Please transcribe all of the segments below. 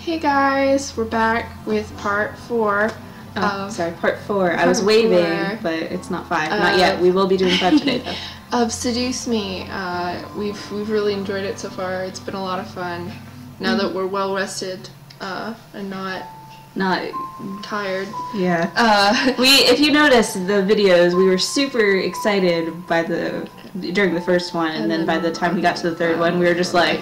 Hey guys, we're back with part 4. Part 4. I was waving, but it's not 5. Not yet. We will be doing 5 today, though. Of Seduce Me. We've really enjoyed it so far. It's been a lot of fun. Now that we're well rested and not tired. Yeah. If you notice the videos, we were super excited during the first one, and then by the time we got to the third one, we were just like,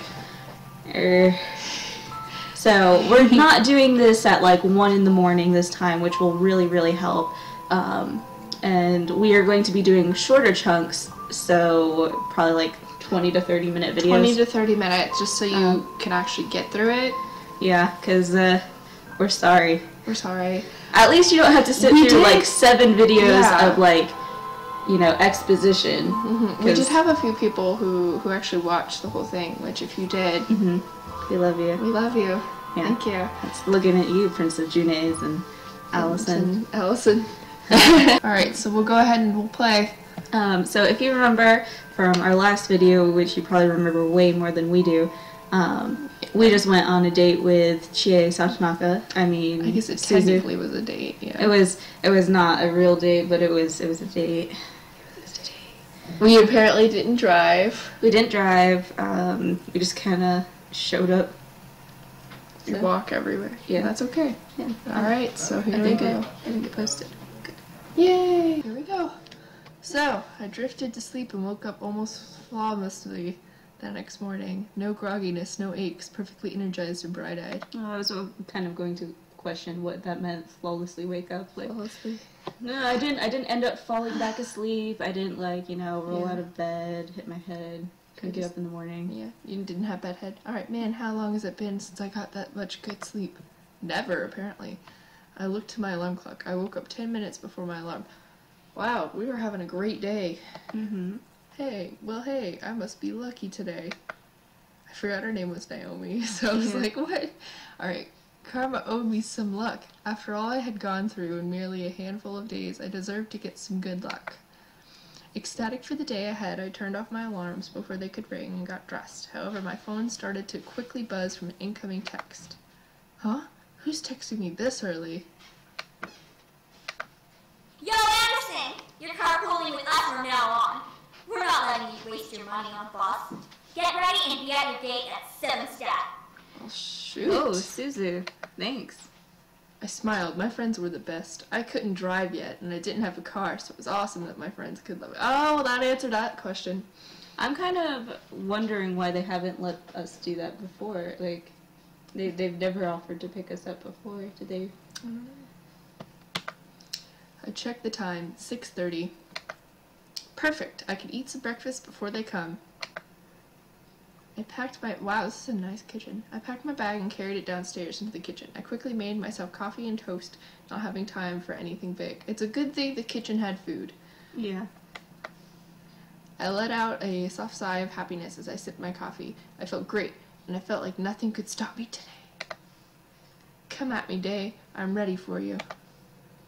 So we're not doing this at like 1 in the morning this time, which will really help. And we are going to be doing shorter chunks, so probably like 20 to 30 minute videos. 20 to 30 minutes, just so you can actually get through it. Yeah, because we're sorry. We're sorry. At least you don't have to sit through like 7 videos of like, exposition. We did have a few people who actually watched the whole thing, which if you did, we love you. we love you. Yeah. Thank you. It's looking at you, Princess Junays and Allison. Alright, so we'll go ahead and we'll play. So if you remember from our last video, which you probably remember way more than we do, we just went on a date with Chie Satonaka. I guess it technically was a date, yeah. It was not a real date, but it was a date. We apparently didn't drive. We didn't drive. We just kind of showed up. You walk everywhere. Yeah. That's okay. Yeah. Alright, so here we go. I think it posted. Good. Yay! Here we go. So, I drifted to sleep and woke up almost flawlessly the next morning. No grogginess, no aches, perfectly energized and bright-eyed. I was kind of going to question what that meant, flawlessly wake up. Like, flawlessly? No, I didn't end up falling back asleep. I didn't, roll out of bed, hit my head. Couldn't get up in the morning. Yeah, you didn't have bad head. Alright, man, how long has it been since I got that much good sleep? Never, apparently. I looked to my alarm clock. I woke up 10 minutes before my alarm. Wow, we were having a great day. Hey, I must be lucky today. I forgot her name was Naomi, so I was like, what? Alright, karma owed me some luck. After all I had gone through in merely a handful of days, I deserved to get some good luck. Ecstatic for the day ahead, I turned off my alarms before they could ring and got dressed. However, my phone started to quickly buzz from an incoming text. Huh? Who's texting me this early? Yo, Anderson! You're carpooling with us from now on. We're not letting you waste your money on bus. Get ready and be at your gate at 7 stat. Oh, shoot. Oh, Suzu. Thanks. I smiled. My friends were the best. I couldn't drive yet, and I didn't have a car, so it was awesome that my friends could love it. Oh, that answered that question. I'm kind of wondering why they haven't let us do that before. Like, they've never offered to pick us up before, did they? I checked the time. 6:30. Perfect. I could eat some breakfast before they come. I packed my... Wow, this is a nice kitchen. I packed my bag and carried it downstairs into the kitchen. I quickly made myself coffee and toast, not having time for anything big. It's a good thing the kitchen had food. Yeah. I let out a soft sigh of happiness as I sipped my coffee. I felt great, and I felt like nothing could stop me today. Come at me, day. I'm ready for you.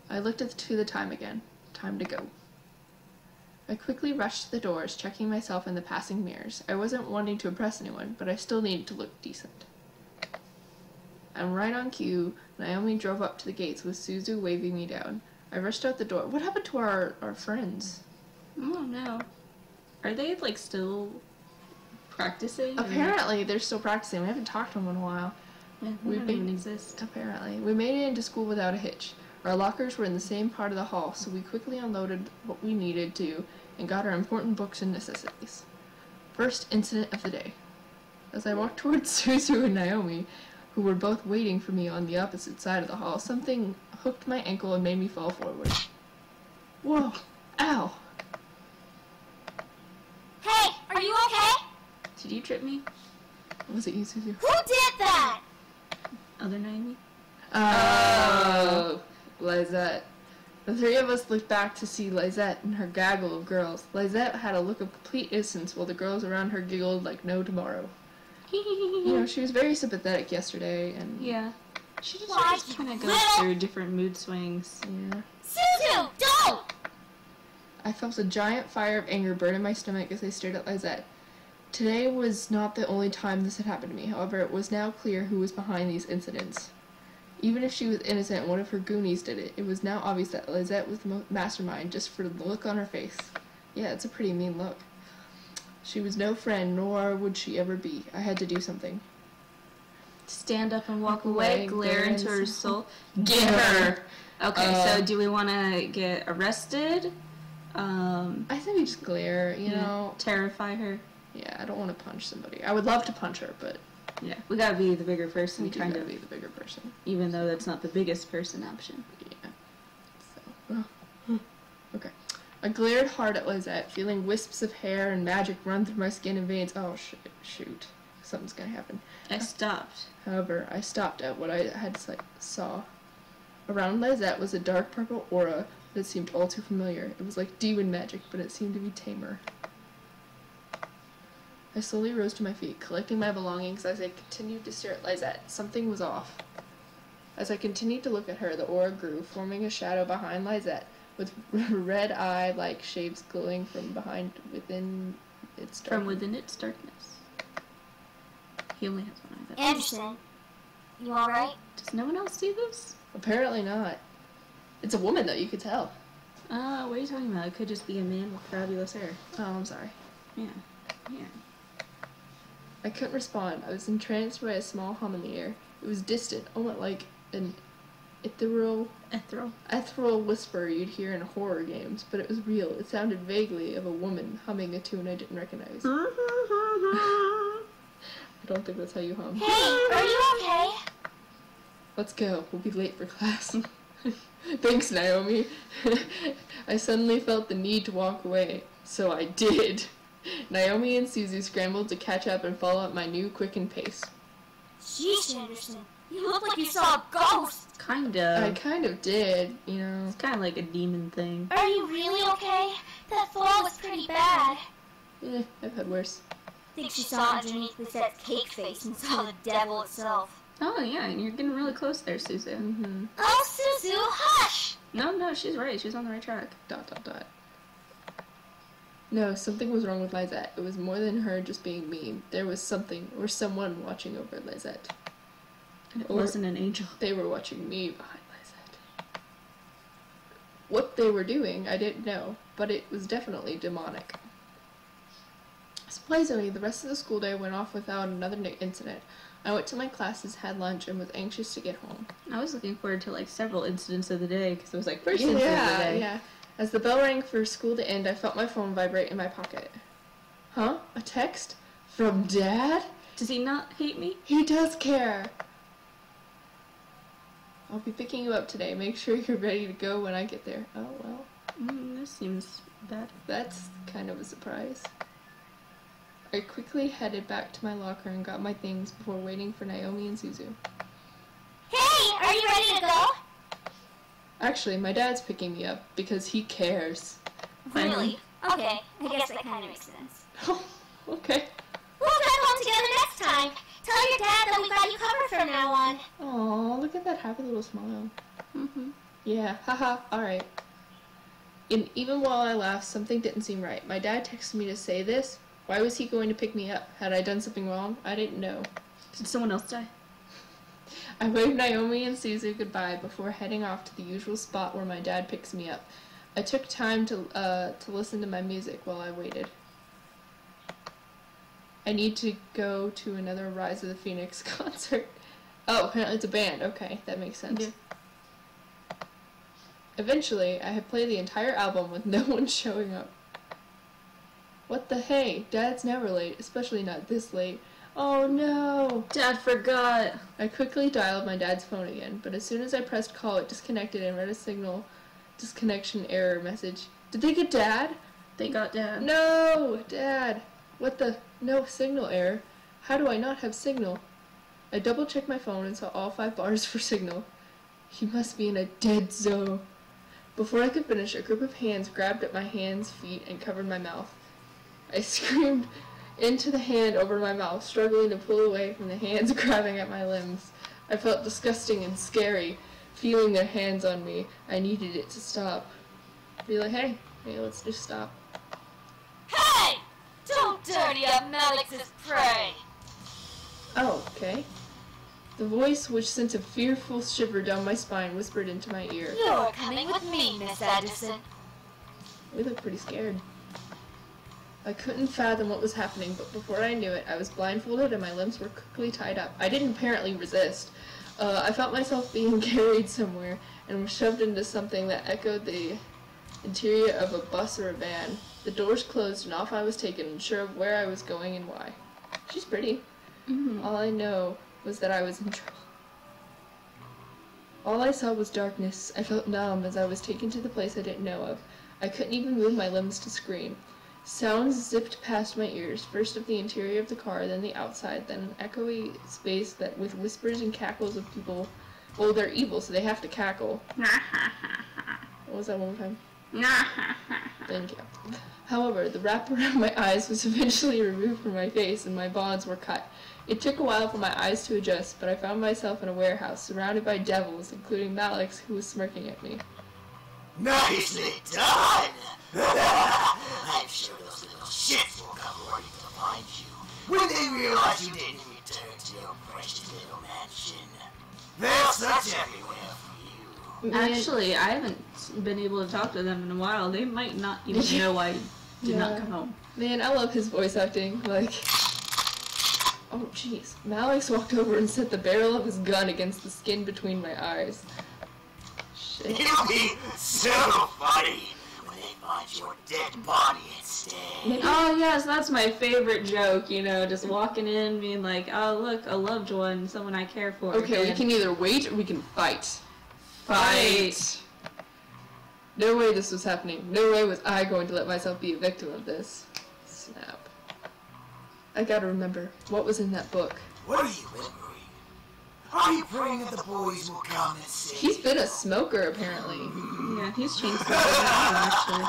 I looked to the time again. Time to go. I quickly rushed to the doors, checking myself in the passing mirrors. I wasn't wanting to impress anyone, but I still needed to look decent. And right on cue, Naomi drove up to the gates with Suzu waving me down. I rushed out the door. What happened to our friends? Oh, no. Are they, still practicing? Apparently, they're still practicing. We haven't talked to them in a while. Yeah, they don't even exist. Apparently. We made it into school without a hitch. Our lockers were in the same part of the hall, so we quickly unloaded what we needed to and got our important books and necessities. First incident of the day. As I walked towards Suzu and Naomi, who were both waiting for me on the opposite side of the hall, something hooked my ankle and made me fall forward. Whoa! Ow! Hey, are you okay? Did you trip me? Was it you, Suzu? Who did that? Other Naomi? Oh, Lizette. The three of us looked back to see Lizette and her gaggle of girls. Lizette had a look of complete innocence while the girls around her giggled like no tomorrow. She was very sympathetic yesterday, and... Yeah. She just kind of goes little... through different mood swings. Yeah. Suzu, don't! I felt a giant fire of anger burn in my stomach as I stared at Lizette. Today was not the only time this had happened to me. However, it was now clear who was behind these incidents. Even if she was innocent and one of her goonies did it, it was now obvious that Lizette was the mastermind just for the look on her face. Yeah, it's a pretty mean look. She was no friend, nor would she ever be. I had to do something. Stand up and walk away, glare into her soul. Get her! Okay, so do we want to get arrested? I think we just glare, you know. Terrify her. Yeah, I don't want to punch somebody. I would love to punch her, but... Yeah, we gotta be the bigger person. We gotta be the bigger person. Even though that's not the biggest person option. Yeah. So, okay. I glared hard at Lizette, feeling wisps of hair and magic run through my skin and veins. Oh, shoot. Something's gonna happen. I stopped. However, I stopped at what I had saw. Around Lizette was a dark purple aura that seemed all too familiar. It was like demon magic, but it seemed to be tamer. I slowly rose to my feet, collecting my belongings as I continued to stare at Lizette. Something was off. As I continued to look at her, the aura grew, forming a shadow behind Lizette, with red eye-like shapes glowing from within its darkness. From within its darkness. He only has one eye. Anderson, you alright? Does no one else see this? Apparently not. It's a woman, though, you could tell. What are you talking about? It could just be a man with fabulous hair. Oh, I'm sorry. Yeah. I couldn't respond. I was entranced by a small hum in the air. It was distant, almost like an ethereal whisper you'd hear in horror games, but it was real. It sounded vaguely of a woman humming a tune I didn't recognize. I don't think that's how you hum. Hey, are you okay? Let's go. We'll be late for class. Thanks, Naomi. I suddenly felt the need to walk away, so I did. Naomi and Susie scrambled to catch up and follow at my new quickened pace. Jeez, Anderson, you look like you saw a ghost. Kind of. I kind of did, you know. It's kind of like a demon thing. Are you really okay? That fall was pretty bad. I've had worse. I think she saw underneath Lizette's cake face and saw the devil itself. Oh, yeah, you're getting really close there, Suzu. Mm-hmm. Oh, Suzu, hush! No, she's right. She's on the right track. ... No, something was wrong with Lizette. It was more than her just being mean. There was something, or someone watching over Lizette. And it wasn't an angel. They were watching me behind Lizette. What they were doing, I didn't know, but it was definitely demonic. Surprisingly, the rest of the school day went off without another incident. I went to my classes, had lunch, and was anxious to get home. I was looking forward to, like, several incidents of the day, because it was, like, first incident of the day. Yeah. As the bell rang for school to end, I felt my phone vibrate in my pocket. Huh? A text? From Dad? Does he not hate me? He does care. I'll be picking you up today. Make sure you're ready to go when I get there. Oh, well. This seems bad. That's kind of a surprise. I quickly headed back to my locker and got my things before waiting for Naomi and Suzu. Hey, are you ready to go? Actually, my dad's picking me up because he cares. Really? Okay, I guess that kind of makes sense. Oh, okay. We'll drive home together next time. Tell your dad that we got you covered from now on. Aw, look at that happy little smile. Yeah, haha, alright. And even while I laughed, something didn't seem right. My dad texted me to say this. Why was he going to pick me up? Had I done something wrong? I didn't know. Did someone else die? I waved Naomi and Suzu goodbye before heading off to the usual spot where my dad picks me up. I took time to listen to my music while I waited. I need to go to another Rise of the Phoenix concert. Oh, apparently it's a band. Okay, that makes sense. Yeah. Eventually, I had played the entire album with no one showing up. What the hey? Dad's never late, especially not this late. Oh no! Dad forgot! I quickly dialed my dad's phone again, but as soon as I pressed call, it disconnected and read a signal disconnection error message. Did they get Dad? They got Dad. No! Dad! What the? No signal error. How do I not have signal? I double-checked my phone and saw all 5 bars for signal. He must be in a dead zone. Before I could finish, a group of hands grabbed at my hands, feet, and covered my mouth. I screamed into the hand over my mouth, struggling to pull away from the hands grabbing at my limbs. I felt disgusting and scary, feeling their hands on me. I needed it to stop. Be like, hey, let's just stop. Hey! Don't dirty up Malix's prey. Oh, okay. The voice, which sent a fearful shiver down my spine, whispered into my ear. You're coming with me, Miss Anderson. We look pretty scared. I couldn't fathom what was happening, but before I knew it, I was blindfolded and my limbs were quickly tied up. I didn't apparently resist. I felt myself being carried somewhere and was shoved into something that echoed the interior of a bus or a van. The doors closed and off I was taken, unsure of where I was going and why. She's pretty. All I know was that I was in trouble. All I saw was darkness. I felt numb as I was taken to the place I didn't know of. I couldn't even move my limbs to scream. Sounds zipped past my ears, first of the interior of the car, then the outside, then an echoey space that with whispers and cackles of people. Well, they're evil, so they have to cackle. What was that one more time? Thank you. However, the wrap around my eyes was eventually removed from my face and my bonds were cut. It took a while for my eyes to adjust, but I found myself in a warehouse, surrounded by devils, including Malix, who was smirking at me. Nicely done! I'm sure those little shits will come running to find you when they realize you didn't return to your precious little mansion. They'll search everywhere for you. Actually, I haven't been able to talk to them in a while. They might not even know I did not come home. Man, I love his voice acting. Like, oh jeez. Malix walked over and set the barrel of his gun against the skin between my eyes. Shit. It'll be so funny when they find your dead body instead. Oh yes, that's my favorite joke, you know, just walking in being like, oh look, a loved one, someone I care for. Okay, we can either wait or we can fight. Fight! No way this was happening. No way was I going to let myself be a victim of this. Snap. I gotta remember, what was in that book? What are you whimpering? Are you praying that the boys will come and save He's been a smoker, apparently. Yeah, he's changed the actually.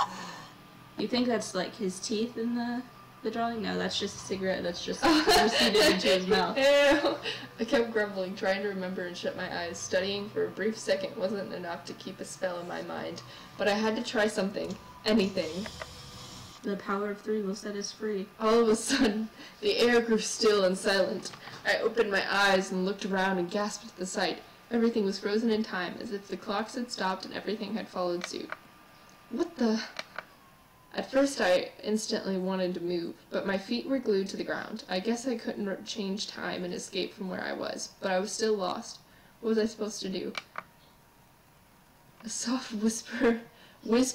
You think that's like his teeth in the drawing? No, that's just a cigarette that's just receded into his mouth. Ew. I kept grumbling, trying to remember and shut my eyes. Studying for a brief second wasn't enough to keep a spell in my mind, but I had to try something. Anything. The power of 3 will set us free. All of a sudden, the air grew still and silent. I opened my eyes and looked around and gasped at the sight. Everything was frozen in time, as if the clocks had stopped and everything had followed suit. What the... At first I instantly wanted to move, but my feet were glued to the ground. I guess I couldn't change time and escape from where I was, but I was still lost. What was I supposed to do? A soft wisp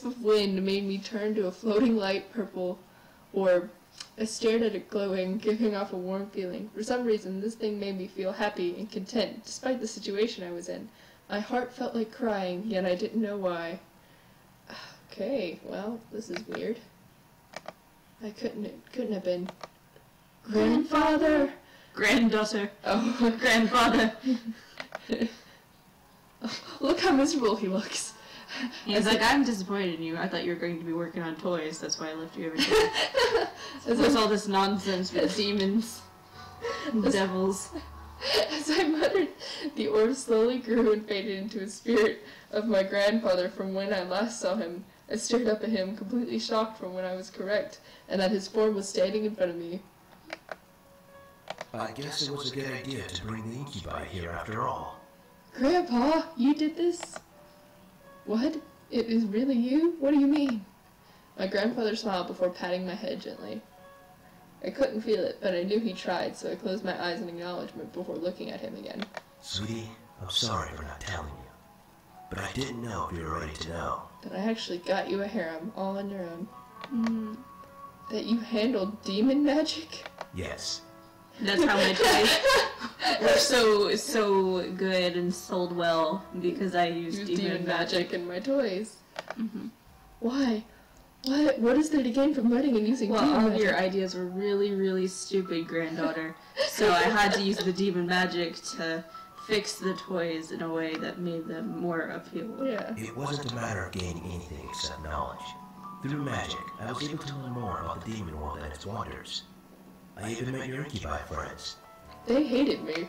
of wind made me turn to a floating light purple orb. I stared at it glowing, giving off a warm feeling. For some reason, this thing made me feel happy and content, despite the situation I was in. My heart felt like crying, yet I didn't know why. Okay, well, this is weird. I couldn't have been... Grandfather? Granddaughter. Oh, Grandfather. Oh, look how miserable he looks. He's like, I'm disappointed in you. I thought you were going to be working on toys. That's why I left you every day. There's all this nonsense with demons and devils. As I muttered, the orb slowly grew and faded into a spirit of my grandfather from when I last saw him. I stared up at him, completely shocked from when I was correct, and that his form was standing in front of me. I guess it was a good idea to bring the incubi here after all. Grandpa, you did this? What? It is really you? What do you mean? My grandfather smiled before patting my head gently. I couldn't feel it, but I knew he tried, so I closed my eyes in acknowledgement before looking at him again. Sweetie, I'm sorry for not telling you, but I didn't know if you were ready to know. That I actually got you a harem, all on your own. That you handled demon magic? Yes. That's how my toys were so good and sold well, because I used demon magic in my toys. Why? What is there to gain from learning and using demon all magic? of your ideas were really, really stupid, granddaughter. So I had to use the demon magic to fix the toys in a way that made them more appealing. Yeah. It wasn't a matter of gaining anything except knowledge. Through magic, I was able to learn more about the demon world and its wonders. I even met your incubi friends. They hated me.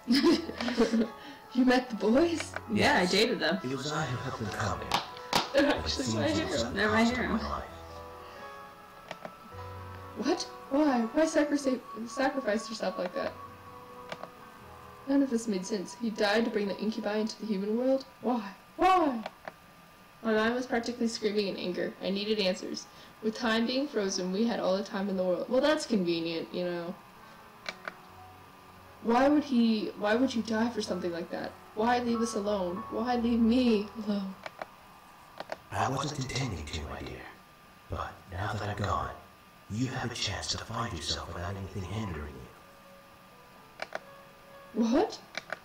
You met the boys? Yeah, I dated them. It was I who helped them come in. They're actually my hero. They're my hero. What? Why? Why sacrifice yourself like that? None of this made sense. He died to bring the incubi into the human world? Why? Why? My mind was practically screaming in anger. I needed answers. With time being frozen, we had all the time in the world. Well, that's convenient, you know. Why would you die for something like that? Why leave us alone? Why leave me alone? I wasn't intending to, my dear. But now that I'm gone, you have a chance to find yourself without anything hindering you. What?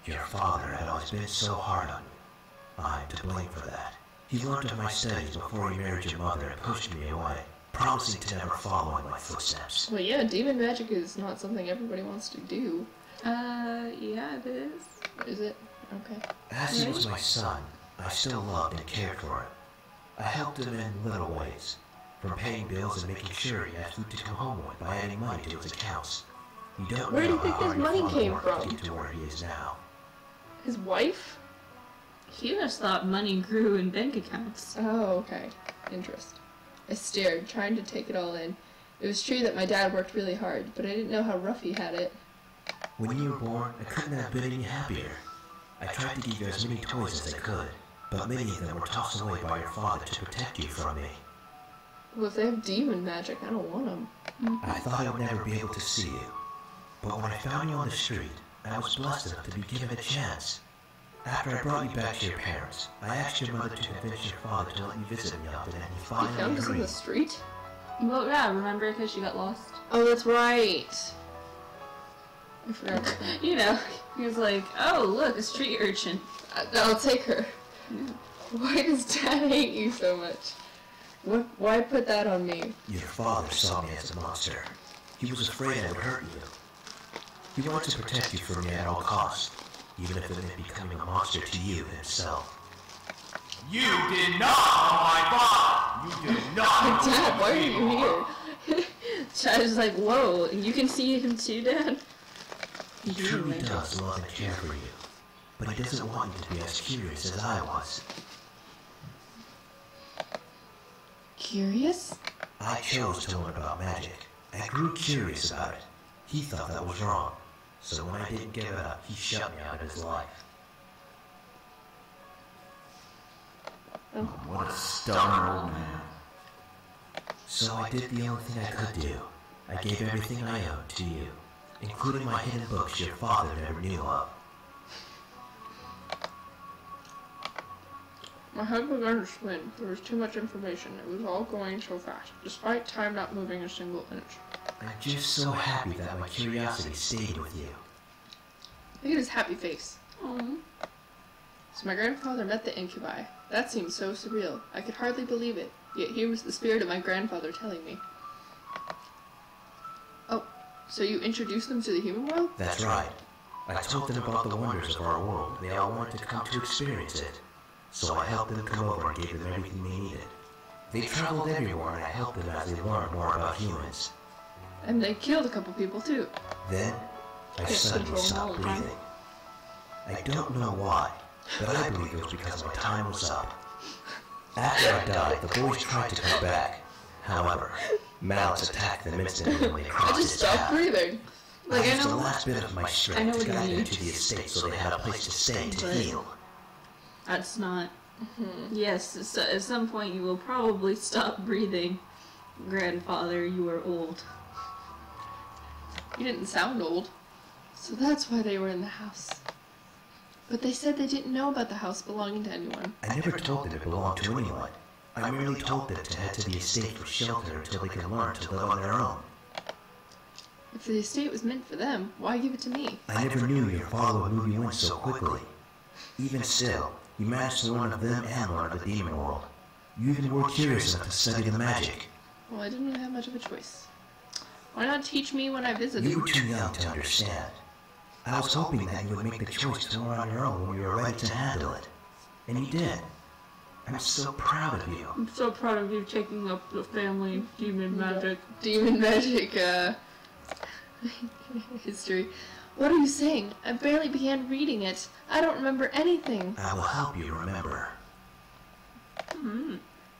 Your father had always been so hard on you. I'm to blame for that. He learned of my studies before he married your mother and pushed me away, promising to never follow in my footsteps. Well, yeah, demon magic is not something everybody wants to do. Yeah, it is. Is it? Okay. As he was my son, I still loved and cared for him. I helped him in little ways, from paying bills and making sure he had food to come home with by adding money to his accounts. You don't Where do know you think how this hard your money father came worked from? to get to where he is now. His wife? He just thought money grew in bank accounts. Oh, okay. Interest. I stared, trying to take it all in. It was true that my dad worked really hard, but I didn't know how rough he had it. When you were born, I couldn't have been any happier. I tried to give you as many toys as I could, but many of them were tossed away by your father to protect you from me. Well, if they have demon magic, I don't want them. I thought I would never be able to see you, but when I found you on the street, I was blessed enough to be given a chance. After I brought you back to your parents, I asked your mother to convince your father to let you visit me often, and he You finally found us on the agreed. street? Well, yeah, remember because she got lost? Oh, that's right. I forgot about that. You know, he was like, oh, look, a street urchin. I'll take her. Yeah. Why does Dad hate you so much? Why put that on me? Your father saw me as a monster. He was afraid I would hurt you. He wanted to protect you from me at all costs, even if it meant becoming a monster to you himself. You did not know my father! You did not! Dad, why are you here? Chad is like, whoa, you can see him too, Dad? He truly does love and care for you, but he doesn't want you to be as curious as I was. Curious? I chose to learn about magic. I grew curious about it. He thought that was wrong, so when I didn't give it up, he shut me out of his life. What a stubborn old man. So I did the only thing I could do. I gave everything I owned to you, including my hidden books your father never knew of. My head began to spin. There was too much information. It was all going so fast, despite time not moving a single inch. I'm just so happy that my curiosity stayed with you. Look at his happy face. Oh. So my grandfather met the incubi. That seemed so surreal. I could hardly believe it. Yet here was the spirit of my grandfather telling me. Oh, so you introduced them to the human world? That's right. I told them about the wonders of our world. They all wanted to come to experience it. So I helped them come over and gave them everything they needed. They traveled everywhere and I helped them as they learned more about humans. And they killed a couple people too. Then, I suddenly stopped breathing. I don't know why, but I believe it was because my time was up. After I died, the boys tried to come back. However, malice attacked them instantly when they I crossed just his stopped path. breathing. I Like, I used the know- last bit of my I know strength to what you guide them mean. to the estate so they had a place to stay to But- heal. That's not. Yes, so at some point you will probably stop breathing. Grandfather, you are old. You didn't sound old. So that's why they were in the house. But they said they didn't know about the house belonging to anyone. I never told them it belonged to anyone. I merely told them to head to the estate for shelter until they could learn to live on their own. If the estate was meant for them, why give it to me? I never knew your father would move you in so quickly. Even still, you managed to learn of them and learn of the demon world. You even were curious enough to study the magic. Well, I didn't really have much of a choice. Why not teach me when I visited? You were too young to understand. I was hoping that you would make the choice to learn on your own when you were ready to handle it. And you did. I'm so proud of you. I'm so proud of you taking up the family demon magic. Demon magic, history. What are you saying? I barely began reading it. I don't remember anything. I will help you remember.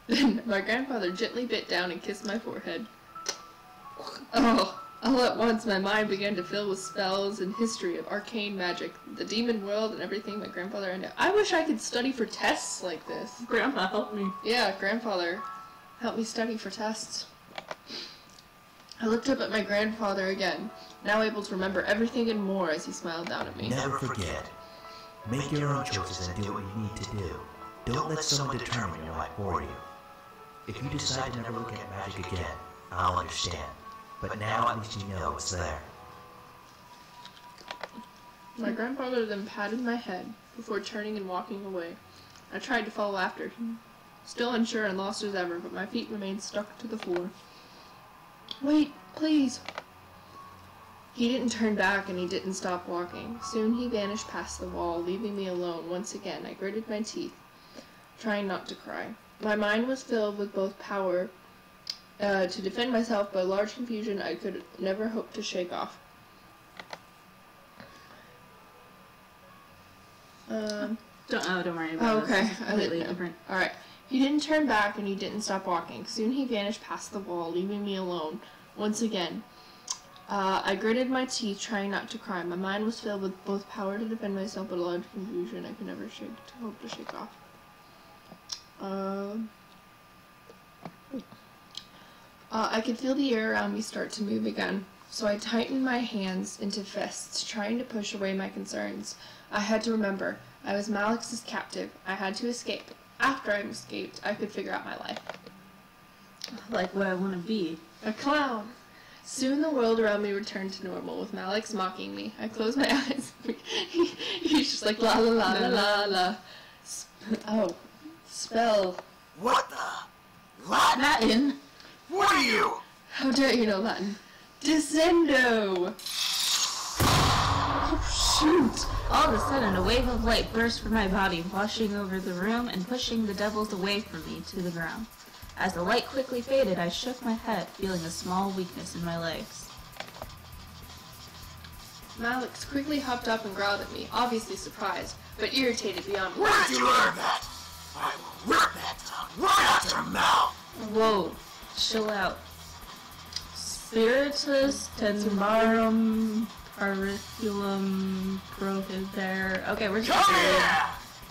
Then my grandfather gently bit down and kissed my forehead. Oh, all at once my mind began to fill with spells and history of arcane magic, the demon world, and everything my grandfather had. I wish I could study for tests like this. Grandpa, help me. Yeah, grandfather helped me study for tests. I looked up at my grandfather again, now able to remember everything and more as he smiled down at me. Never forget. Make your own choices and do what you need to do. Don't let someone determine your life for you. If you decide to never look at magic again, I'll understand. But now at least you know it's there. My grandfather then patted my head before turning and walking away. I tried to follow after him, still unsure and lost as ever, but my feet remained stuck to the floor. Wait, please. He didn't turn back and he didn't stop walking. Soon he vanished past the wall, leaving me alone once again. I gritted my teeth, trying not to cry. My mind was filled with both power to defend myself, but a large confusion I could never hope to shake off. Don't worry about it. Okay, It's completely different. Alright. He didn't turn back and he didn't stop walking. Soon he vanished past the wall, leaving me alone once again. I gritted my teeth, trying not to cry. My mind was filled with both power to defend myself, but a large confusion I could never hope to shake off. I could feel the air around me start to move again, so I tightened my hands into fists, trying to push away my concerns. I had to remember, I was Malix's captive. I had to escape. After I escaped, I could figure out my life. Like what I want to be. A clown! Soon the world around me returned to normal, with Malix mocking me. I closed my eyes. He's just like, la la la la la la. Spell. What the? Latin? Latin. What are you? How dare you know Latin? Descendo! Oh, shoot! All of a sudden, a wave of light burst from my body, washing over the room and pushing the devils away from me to the ground. As the light quickly faded, I shook my head, feeling a small weakness in my legs. Malix quickly hopped up and growled at me, obviously surprised, but irritated beyond Where words. did you learn that? I will rip that tongue right out your mouth! Whoa, chill out. Spiritus tenbarum curriculum prohibere. Okay, we're just Come gonna here!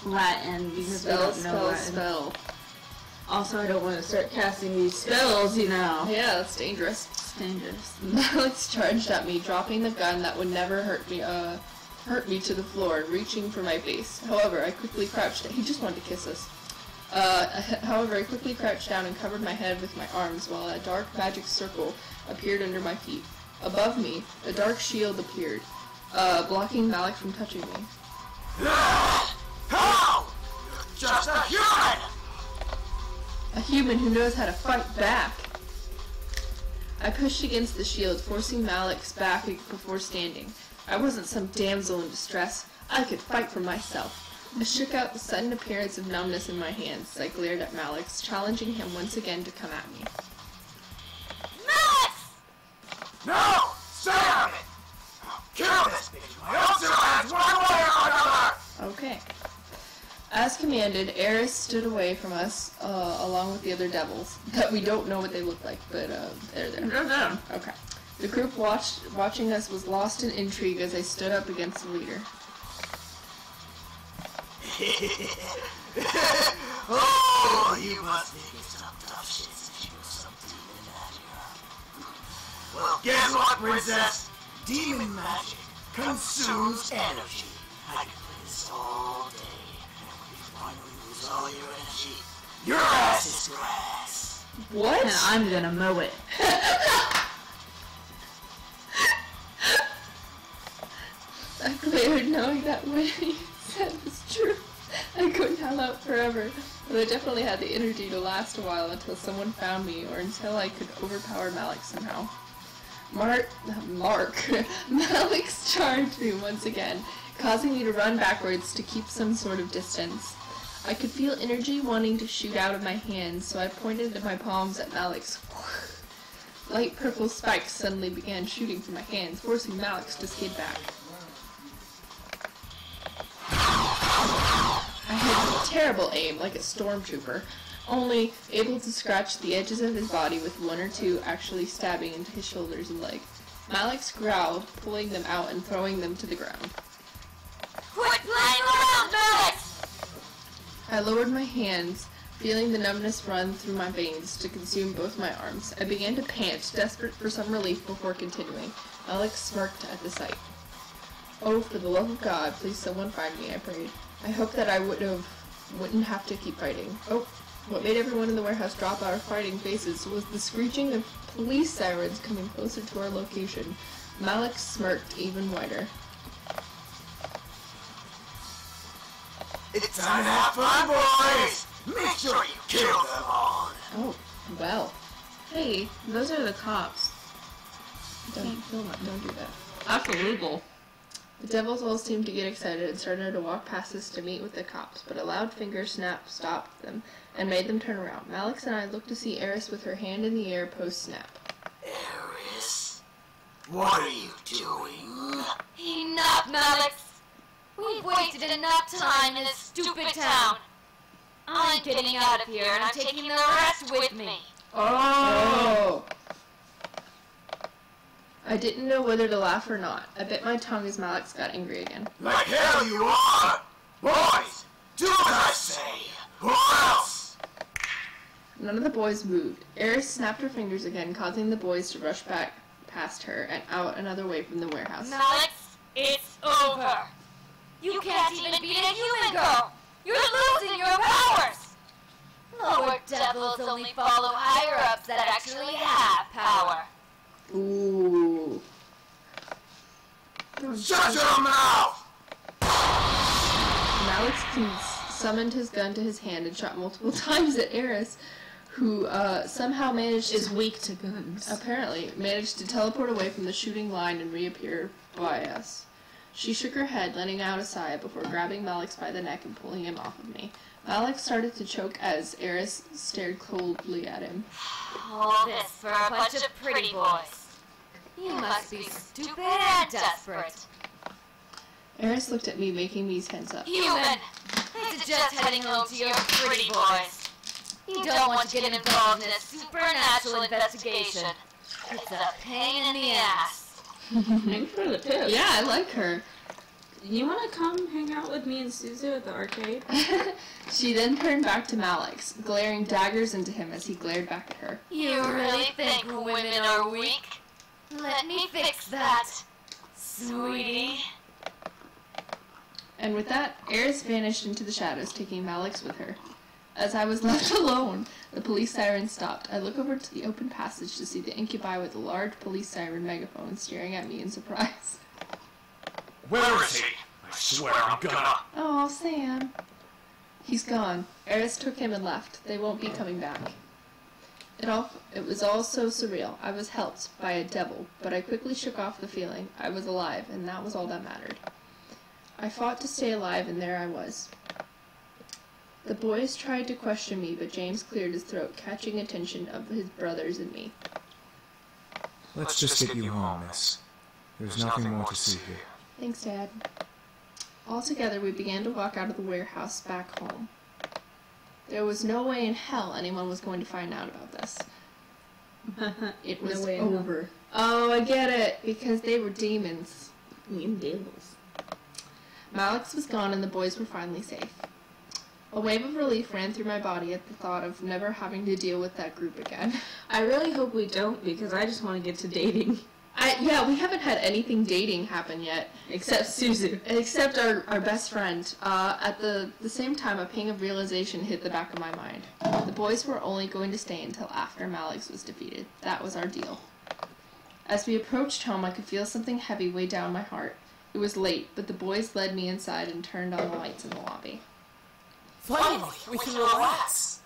do Latin because we Spell, don't know spell, Latin. spell. Also, I don't want to start casting these spells, you know. Yeah, that's dangerous. It's dangerous. Malix charged at me, dropping the gun that would never hurt me to the floor, reaching for my face. However, I quickly crouched. He just wanted to kiss us. However, I quickly crouched down and covered my head with my arms while a dark magic circle appeared under my feet. Above me, a dark shield appeared, blocking Malix from touching me. How? You're just a human! A human who knows how to fight back. I pushed against the shield, forcing Malix back before standing. I wasn't some damsel in distress. I could fight for myself. I shook out the sudden appearance of numbness in my hands as I glared at Malix, challenging him once again to come at me. Max! No! Stay on it! I'll kill this bitch! My own two hands, one way or another! Okay. As commanded, Eris stood away from us, along with the other devils. That we don't know what they look like, but they're there. Okay. The group watching us was lost in intrigue as I stood up against the leader. Oh, you must think it's some tough shit since you were some demon magic. Well, guess what, princess? Demon magic consumes energy. I could play this all day, and when you finally lose all your energy, your ass is grass. What? And I'm gonna mow it. I glared, knowing that what he said was true. I couldn't hold out forever, but I definitely had the energy to last a while until someone found me, or until I could overpower Malix somehow. Malix charged me once again, causing me to run backwards to keep some sort of distance. I could feel energy wanting to shoot out of my hands, so I pointed my palms at Malix. Light purple spikes suddenly began shooting from my hands, forcing Malix to skid back. I had terrible aim, like a stormtrooper. only able to scratch the edges of his body with one or two actually stabbing into his shoulders and leg. Malix growled, pulling them out and throwing them to the ground. Quit playing around, Malix! I lowered my hands, feeling the numbness run through my veins to consume both my arms. I began to pant, desperate for some relief before continuing. Malix smirked at the sight. Oh, for the love of God, please someone find me, I prayed. I hoped that I wouldn't have to keep fighting. Oh, what made everyone in the warehouse drop our fighting faces was the screeching of police sirens coming closer to our location. Malix smirked even wider. It's time to have fun, boys! Make sure you kill them all! Oh, well. Hey, those are the cops. Don't do that. That's illegal. The devils all seemed to get excited and started to walk past us to meet with the cops, but a loud finger snap stopped them and made them turn around. Malix and I looked to see Eris with her hand in the air post-snap. Eris? What are you doing? Enough, Malix! We've wasted enough time in this stupid town. I'm getting out of here and I'm taking the rest with me. Oh! I didn't know whether to laugh or not. I bit my tongue as Malix got angry again. Like hell you are! Boys, do what I say, or else! None of the boys moved. Eris snapped her fingers again, causing the boys to rush back past her and out another way from the warehouse. Malix, it's over. You can't even beat a human girl. You're losing your powers. Lower devils only follow higher-ups that actually have power. Ooh. Shut your mouth! Malix summoned his gun to his hand and shot multiple times at Eris, who somehow Is weak to guns. apparently managed to teleport away from the shooting line and reappear by us. She shook her head, letting out a sigh before grabbing Malix by the neck and pulling him off of me. Malix started to choke as Eris stared coldly at him. All this for a bunch of pretty boys. You must be stupid and desperate. Eris looked at me, making me tense up. Human! I suggest heading home to your pretty boys. You don't want to get involved in a supernatural investigation. It's a pain in the ass. Thanks for the tip. Yeah, I like her. You want to come hang out with me and Suzu at the arcade? She then turned back to Malix, glaring daggers into him as he glared back at her. You really think women are weak? Let me fix that, sweetie. And with that, Eris vanished into the shadows, taking Malix with her. As I was left alone, the police siren stopped. I look over to the open passage to see the incubi with a large police siren megaphone staring at me in surprise. Where is he? I swear I'm gonna... Oh, Sam. He's gone. Eris took him and left. They won't be coming back. It was all so surreal. I was helped by a devil, but I quickly shook off the feeling. I was alive, and that was all that mattered. I fought to stay alive, and there I was. The boys tried to question me, but James cleared his throat, catching attention of his brothers and me. Let's just get you home, miss. There's nothing more to see here. Thanks, Dad. All together, we began to walk out of the warehouse back home. There was no way in hell anyone was going to find out about this. It was way in hell. over. Oh, I get it, because they were demons. You devils. Malix was gone and the boys were finally safe. A wave of relief ran through my body at the thought of never having to deal with that group again. I really hope we don't, because I just want to get to dating. Yeah, we haven't had anything dating happen yet. Except Suzu. Except our best friend. At the same time, a ping of realization hit the back of my mind. The boys were only going to stay until after Malix was defeated. That was our deal. As we approached home, I could feel something heavy weigh down my heart. It was late, but the boys led me inside and turned on the lights in the lobby. Finally, we can relax.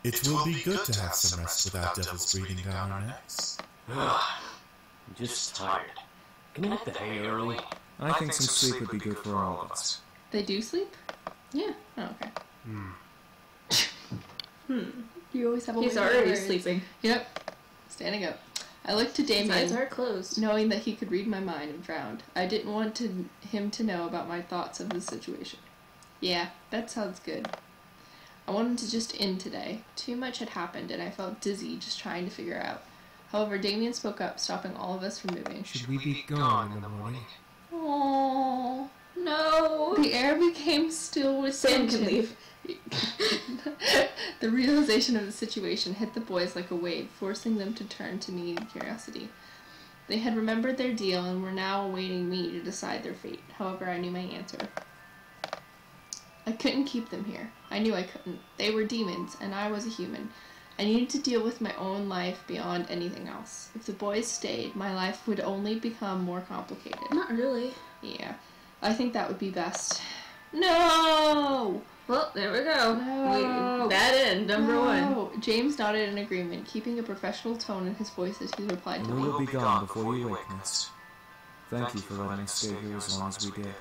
It will be good to have some rest without devils breathing down our necks. I'm just tired. Can I hit the hay early? I think some sleep would be good for all of us. They do sleep? Yeah. Oh, okay. You always have a He's way of already words. sleeping. Yep. Standing up. I looked to His eyes Damien, are closed. knowing that he could read my mind, and frowned. I didn't want him to know about my thoughts of the situation. Yeah, that sounds good. I wanted to just end today. Too much had happened, and I felt dizzy just trying to figure out. However, Damien spoke up, stopping all of us from moving. Should we be gone in the morning? Oh no! The air became still with Sam tension. can leave. The realization of the situation hit the boys like a wave, forcing them to turn to me in curiosity. They had remembered their deal and were now awaiting me to decide their fate. However, I knew my answer. I couldn't keep them here. I knew I couldn't. They were demons, and I was a human. I needed to deal with my own life beyond anything else. If the boys stayed, my life would only become more complicated. Not really. Yeah, I think that would be best. No! Well, there we go. No. Bad end, number one. James nodded in agreement, keeping a professional tone in his voice as he replied I to know me. you'll be gone before you wake, miss. Thank you for letting us stay here as long as we did.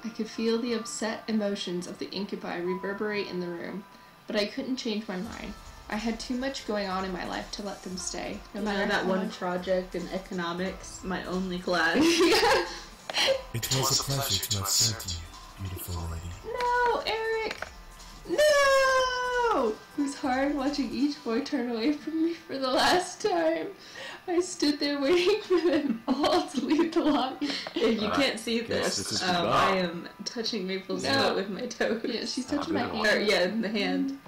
I could feel the upset emotions of the incubi reverberate in the room, but I couldn't change my mind. I had too much going on in my life to let them stay, no matter that how one much. project in economics, my only class. It was a pleasure to have served you, beautiful lady. No, Eric! No! It was hard watching each boy turn away from me for the last time. I stood there waiting for them all to leave the lobby. If you can't see Guess this, this is I goodbye. am touching Maple's No. foot with my toes. Yeah, she's touching my Have a good hand. Or, yeah, in the hand.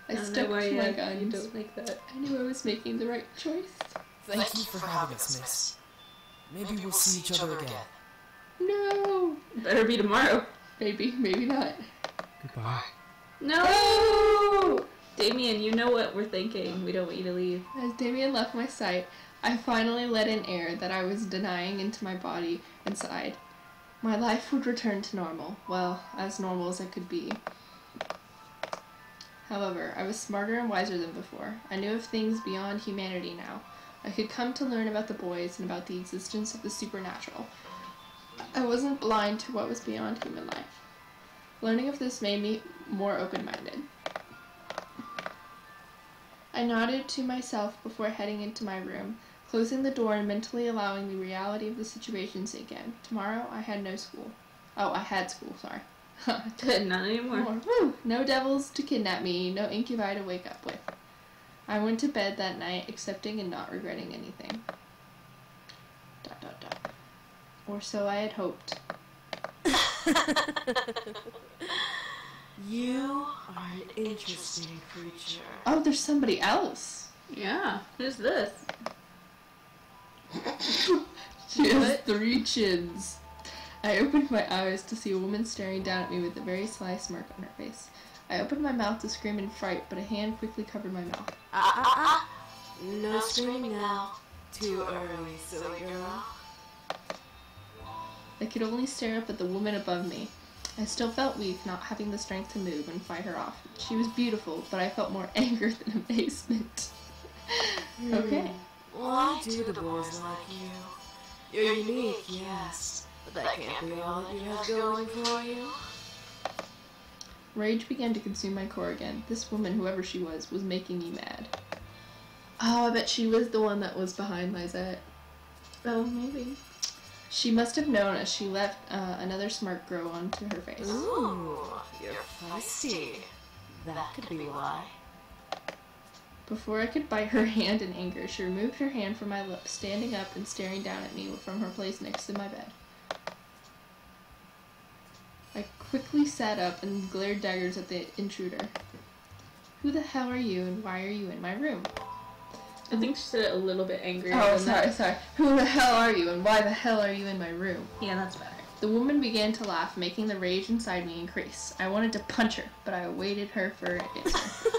I don't stuck know why to my you guns. don't like that. I knew I was making the right choice. Thank you for having us, miss. Maybe we'll see each other again. No! Better be tomorrow. Maybe, maybe not. Goodbye. No! Damien, you know what we're thinking. We don't want you to leave. As Damien left my sight, I finally let in air that I was denying into my body and sighed. My life would return to normal. Well, as normal as it could be. However, I was smarter and wiser than before. I knew of things beyond humanity now. I could come to learn about the boys and about the existence of the supernatural. I wasn't blind to what was beyond human life. Learning of this made me more open-minded. I nodded to myself before heading into my room, closing the door and mentally allowing the reality of the situation to sink in. Tomorrow, I had no school. Oh, I had school, sorry. Not anymore. Woo! No devils to kidnap me, no incubi to wake up with. I went to bed that night, accepting and not regretting anything. ... Or so I had hoped. You are an interesting creature. Oh, there's somebody else. Yeah. Who's this? She has 3 chins. I opened my eyes to see a woman staring down at me with a very sly smirk on her face. I opened my mouth to scream in fright, but a hand quickly covered my mouth. No screaming now. Too early, silly girl. I could only stare up at the woman above me. I still felt weak, not having the strength to move and fight her off. She was beautiful, but I felt more anger than amazement. Okay. Why do the boys like you? You're unique, yes, but that can't be all that you have going for you. Rage began to consume my core again. This woman, whoever she was making me mad. Oh, I bet she was the one that was behind Lizette. Oh, maybe. She must have known as she let another smirk grow onto her face. Ooh, you're feisty. That could be why. Before I could bite her hand in anger, she removed her hand from my lips, standing up and staring down at me from her place next to my bed. I quickly sat up and glared daggers at the intruder. Who the hell are you and why are you in my room? I think she said it a little bit angrier. Oh, than that. sorry. Who the hell are you and why the hell are you in my room? Yeah, that's better. The woman began to laugh, making the rage inside me increase. I wanted to punch her, but I awaited her for an answer.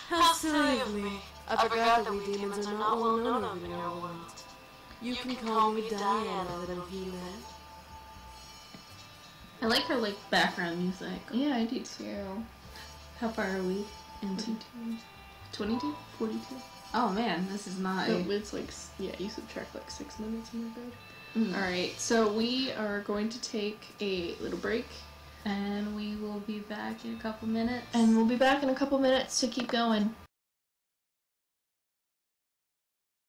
How silly of me. I forgot that we demons are not well known of in your world. You can call me Diana, little human. I like her, like, background music. Yeah, I do too. How far are we into? 22? 42. Oh man, this is not So a... it's like, yeah, you subtract like 6 minutes and we're good. Mm. Alright, so we are going to take a little break. And we will be back in a couple minutes. And we'll be back in a couple minutes to keep going.